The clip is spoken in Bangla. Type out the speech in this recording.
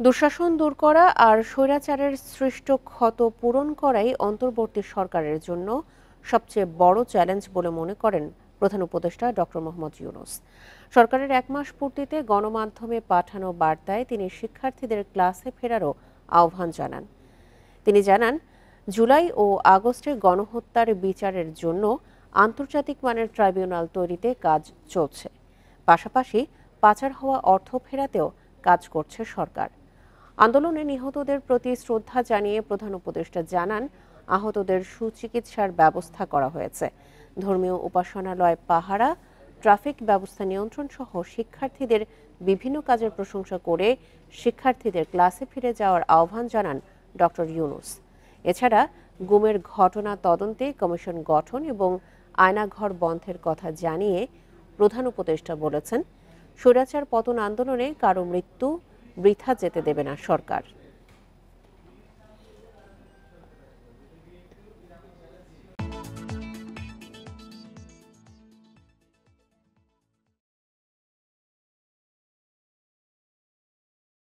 দুঃশাসন দূর করা আর স্বৈরাচারের সৃষ্ট ক্ষত পূরণ করাই অন্তর্বর্তী সরকারের জন্য সবচেয়ে বড় চ্যালেঞ্জ বলে মনে করেন প্রধান উপদেষ্টা ডক্টর মোহাম্মদ ইউনূস। সরকারের ১ মাস পূর্তিতে গণমাধ্যমে পাঠানো বার্তায় তিনি শিক্ষার্থীদের ক্লাসে ফেরারও আহ্বান জানান। তিনি জানান, জুলাই ও আগস্টের গণহত্যার বিচারের জন্য আন্তর্জাতিক মানের ট্রাইব্যুনাল তৈরিতে কাজ চলছে। পাশাপাশি পাচার হওয়া অর্থ ফেরাতেও কাজ করছে সরকার। আন্দোলনে নিহতদের প্রতি শ্রদ্ধা জানিয়ে প্রধান উপদেষ্টা জানান, আহতদের সুচিকিৎসার ব্যবস্থা করা হয়েছে। ধর্মীয় উপাসনালয় পাহারা, ট্রাফিক ব্যবস্থা নিয়ন্ত্রণ সহ শিক্ষার্থীদের বিভিন্ন কাজের প্রশংসা করে শিক্ষার্থীদের ক্লাসে ফিরে যাওয়ার আহ্বান জানান ডক্টর ইউনূস। এছাড়া গুমের ঘটনা তদন্তে কমিশন গঠন এবং আয়নাঘর বন্ধের কথা জানিয়ে প্রধান উপদেষ্টা বলেছেন, স্বৈরাচার পতন আন্দোলনে কারো মৃত্যু বৃথা যেতে দেবে না সরকার।